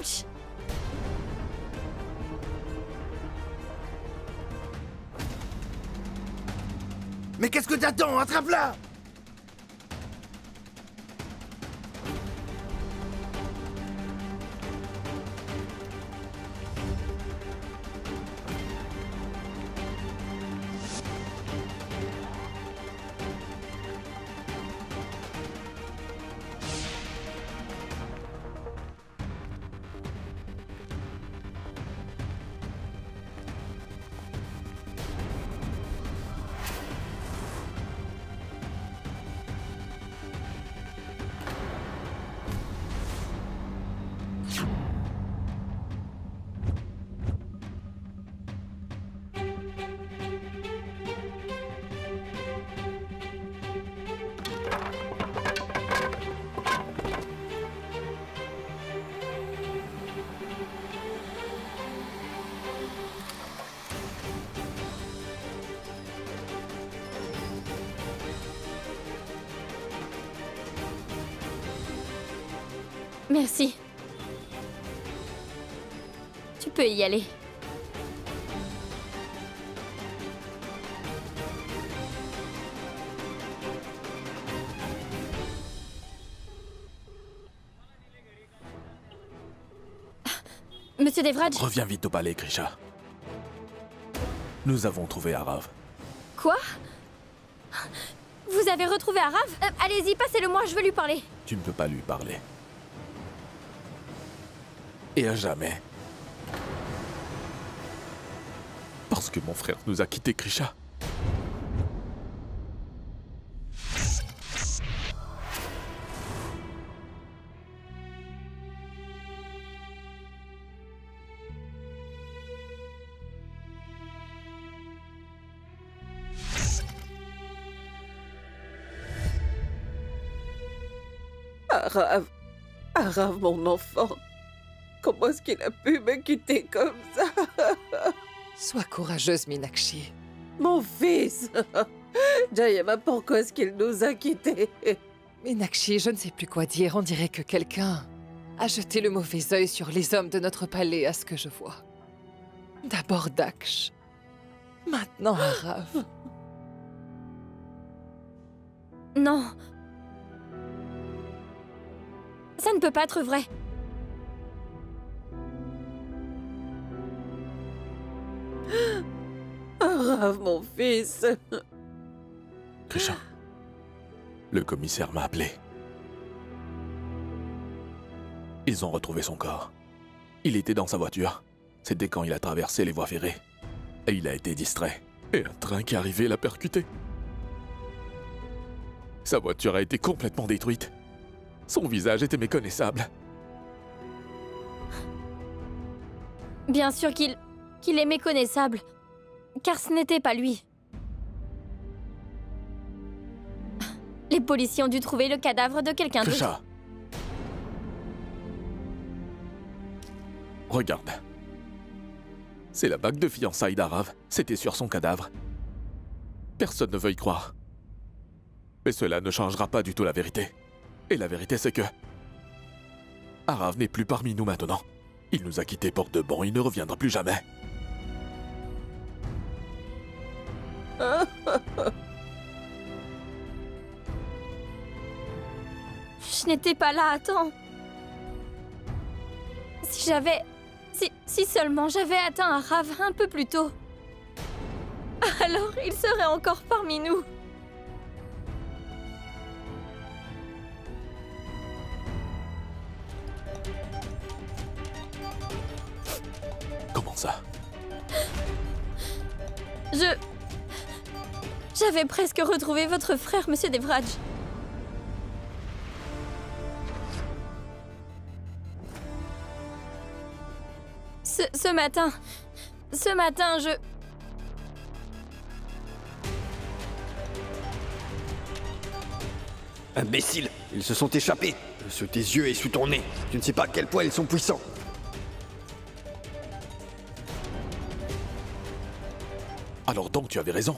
Ouch! Mais qu'est-ce que t'attends? Attrape-la! Merci. Tu peux y aller. Monsieur Devraj. Reviens vite au palais, Grisha. Nous avons trouvé Arav. Quoi? Vous avez retrouvé Arav? Allez-y, passez-le-moi, je veux lui parler. Tu ne peux pas lui parler. Et à jamais. Parce que mon frère nous a quittés, Grisha. Arav, Arav, mon enfant. Comment est-ce qu'il a pu me quitter comme ça? Sois courageuse, Meenakshi. Mon fils! Jayama, pourquoi est-ce qu'il nous a quittés? Meenakshi, je ne sais plus quoi dire. On dirait que quelqu'un a jeté le mauvais œil sur les hommes de notre palais, à ce que je vois. D'abord Daksh. Maintenant Arav. Non. Ça ne peut pas être vrai. Arav, mon fils. Grisha, le commissaire m'a appelé. Ils ont retrouvé son corps. Il était dans sa voiture. C'était quand il a traversé les voies ferrées. Et il a été distrait. Et un train qui arrivait l'a percuté. Sa voiture a été complètement détruite. Son visage était méconnaissable. Bien sûr qu'il est méconnaissable. Car ce n'était pas lui. Les policiers ont dû trouver le cadavre de quelqu'un d'autre. Grisha. Regarde. C'est la bague de fiançailles d'Arav. C'était sur son cadavre. Personne ne veut y croire. Mais cela ne changera pas du tout la vérité. Et la vérité, c'est que... Arav n'est plus parmi nous maintenant. Il nous a quittés pour de bon, il ne reviendra plus jamais. Je n'étais pas là à temps. Si j'avais... Si seulement j'avais atteint Arav un peu plus tôt. Alors il serait encore parmi nous. Comment ça? J'avais presque retrouvé votre frère, Monsieur Devraj. Ce matin, je... Imbécile! Ils se sont échappés! Sous tes yeux et sous ton nez! Tu ne sais pas à quel point ils sont puissants! Alors donc tu avais raison.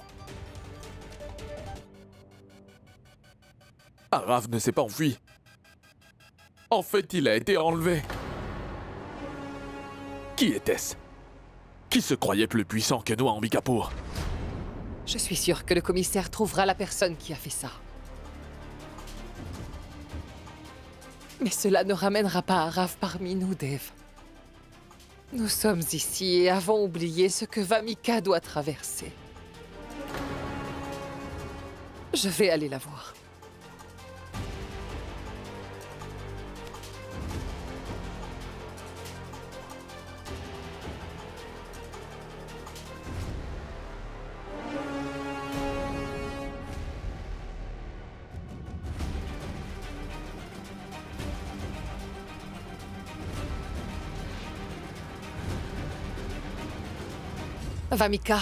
Arav ne s'est pas enfui. En fait, il a été enlevé. Qui était-ce? Qui se croyait plus puissant que nous à Ambikapour? Je suis sûre que le commissaire trouvera la personne qui a fait ça. Mais cela ne ramènera pas Arav parmi nous, Dev. Nous sommes ici et avons oublié ce que Vamika doit traverser. Je vais aller la voir. Vamika.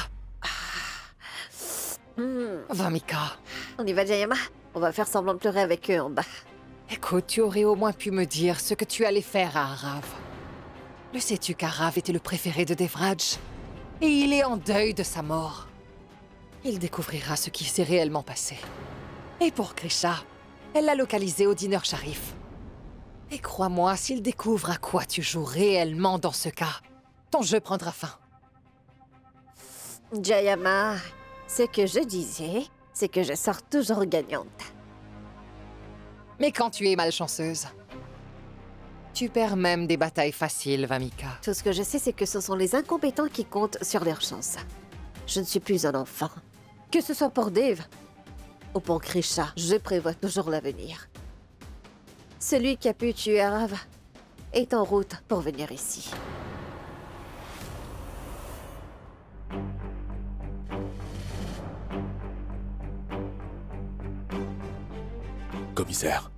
Vamika. On y va, Jayama. On va faire semblant de pleurer avec eux en bas. Écoute, tu aurais au moins pu me dire ce que tu allais faire à Arav. Le sais-tu qu'Arav était le préféré de Devraj? Et il est en deuil de sa mort. Il découvrira ce qui s'est réellement passé. Et pour Grisha, elle l'a localisé au dîner Sharif. Et crois-moi, s'il découvre à quoi tu joues réellement dans ce cas, ton jeu prendra fin. Jayama, ce que je disais, c'est que je sors toujours gagnante. Mais quand tu es malchanceuse, tu perds même des batailles faciles, Vamika. Tout ce que je sais, c'est que ce sont les incompétents qui comptent sur leur chance. Je ne suis plus un enfant. Que ce soit pour Dev ou pour Grisha, je prévois toujours l'avenir. Celui qui a pu tuer Arav est en route pour venir ici. Commissaire.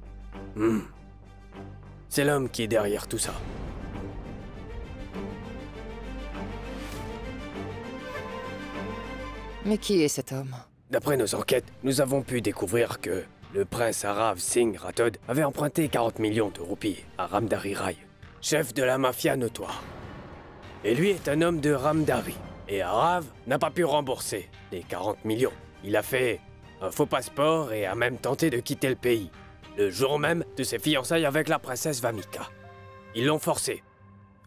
C'est l'homme qui est derrière tout ça. Mais qui est cet homme? D'après nos enquêtes, nous avons pu découvrir que le prince Arav Singh Rathod avait emprunté 40 millions de roupies à Ramdari Rai, chef de la mafia notoire. Et lui est un homme de Ramdari. Et Arav n'a pas pu rembourser les 40 millions. Il a fait un faux passeport et a même tenté de quitter le pays, le jour même de ses fiançailles avec la princesse Vamika. Ils l'ont forcé,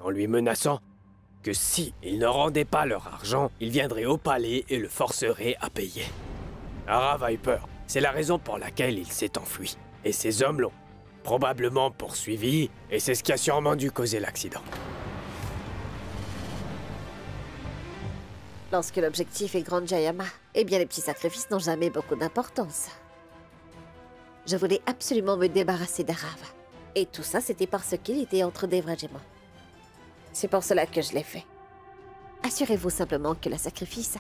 en lui menaçant que si ils ne rendaient pas leur argent, ils viendraient au palais et le forceraient à payer. Arav a eu peur. C'est la raison pour laquelle il s'est enfui. Et ses hommes l'ont probablement poursuivi, et c'est ce qui a sûrement dû causer l'accident. Lorsque l'objectif est grand, Jayama, eh bien les petits sacrifices n'ont jamais beaucoup d'importance. Je voulais absolument me débarrasser d'Arav. Et tout ça, c'était parce qu'il était entre Devraj et moi. C'est pour cela que je l'ai fait. Assurez-vous simplement que le sacrifice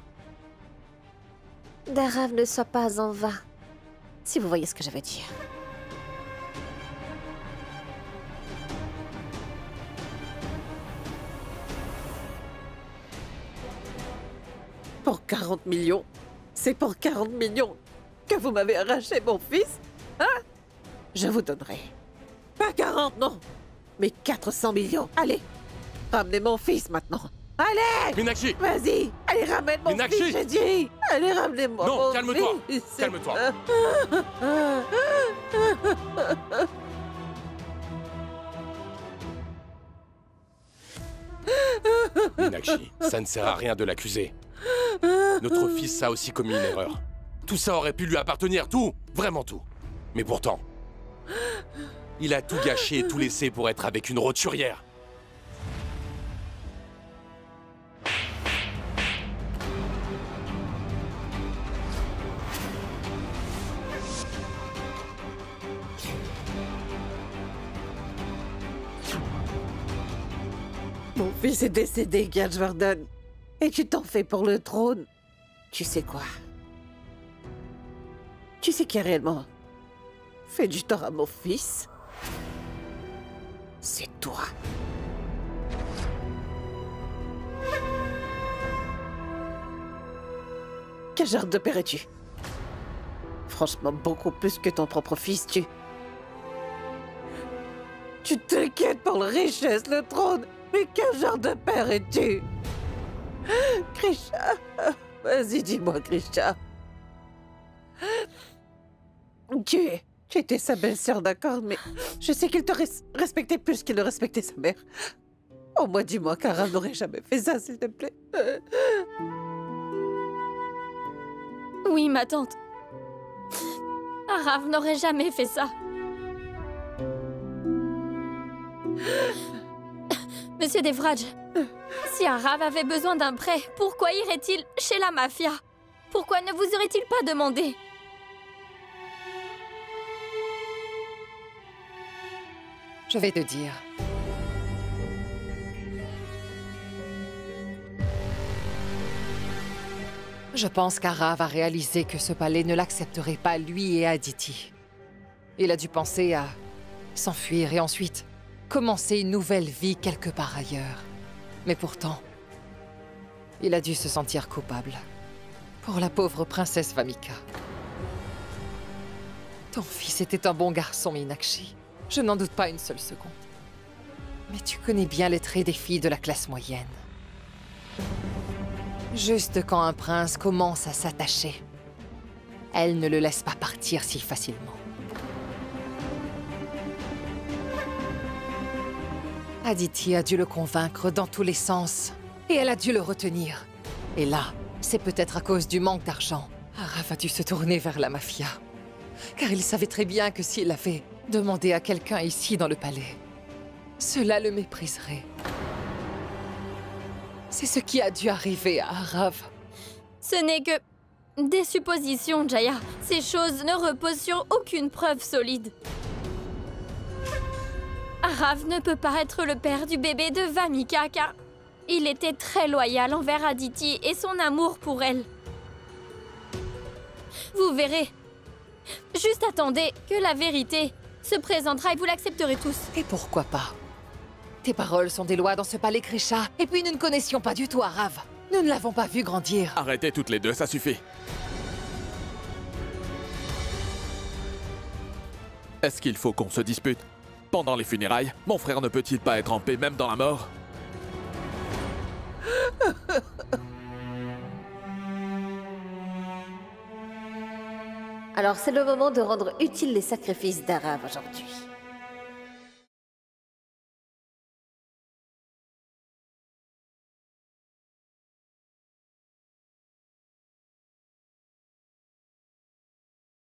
d'Arav ne soit pas en vain. Si vous voyez ce que je veux dire. Pour 40 millions? C'est pour 40 millions que vous m'avez arraché mon fils? Hein? Je vous donnerai. Pas 40, non! Mais 400 millions. Allez! Ramenez mon fils maintenant. Allez! Meenakshi! Vas-y! Allez, ramène mon Meenakshi! fils, j'ai dit! Allez, ramenez-moi Non, mon calme-toi! fils. Calme-toi! Meenakshi, ça ne sert à rien de l'accuser. Notre fils a aussi commis une erreur. Tout ça aurait pu lui appartenir, tout! Vraiment tout! Mais pourtant, il a tout gâché et tout laissé pour être avec une roturière. Mon fils est décédé, Gajvardhan. Et tu t'en fais pour le trône. Tu sais quoi? Tu sais qui a réellement fait du tort à mon fils? C'est toi. Quel genre de père es-tu? Franchement, beaucoup plus que ton propre fils, tu t'inquiètes pour la richesse, le trône. Mais quel genre de père es-tu? Grisha, vas-y, dis-moi, Grisha. Tu étais sa belle-sœur, d'accord, mais je sais qu'il te respectait plus qu'il ne respectait sa mère. Au moins, dis-moi qu'Arav n'aurait jamais fait ça, s'il te plaît. Oui, ma tante. Arav n'aurait jamais fait ça. Monsieur Devraj, si Arav avait besoin d'un prêt, pourquoi irait-il chez la mafia? Pourquoi ne vous aurait-il pas demandé? Je vais te dire. Je pense qu'Arav a réalisé que ce palais ne l'accepterait pas, lui et Aditi. Il a dû penser à s'enfuir et ensuite commencer une nouvelle vie quelque part ailleurs. Mais pourtant, il a dû se sentir coupable. Pour la pauvre princesse Vamika. Ton fils était un bon garçon, Meenakshi. Je n'en doute pas une seule seconde. Mais tu connais bien les traits des filles de la classe moyenne. Juste quand un prince commence à s'attacher, elle ne le laisse pas partir si facilement. Aditi a dû le convaincre dans tous les sens, et elle a dû le retenir. Et là, c'est peut-être à cause du manque d'argent. Arav a dû se tourner vers la mafia, car il savait très bien que s'il avait demandé à quelqu'un ici dans le palais, cela le mépriserait. C'est ce qui a dû arriver à Arav. Ce n'est que des suppositions, Jaya. Ces choses ne reposent sur aucune preuve solide. Arav ne peut pas être le père du bébé de Vamika car il était très loyal envers Aditi et son amour pour elle. Vous verrez. Juste attendez que la vérité se présentera et vous l'accepterez tous. Et pourquoi pas? Tes paroles sont des lois dans ce palais Krisha, et puis nous ne connaissions pas du tout Arav. Nous ne l'avons pas vu grandir. Arrêtez toutes les deux, ça suffit. Est-ce qu'il faut qu'on se dispute? Pendant les funérailles, mon frère ne peut-il pas être en paix même dans la mort? Alors c'est le moment de rendre utiles les sacrifices d'Arav aujourd'hui.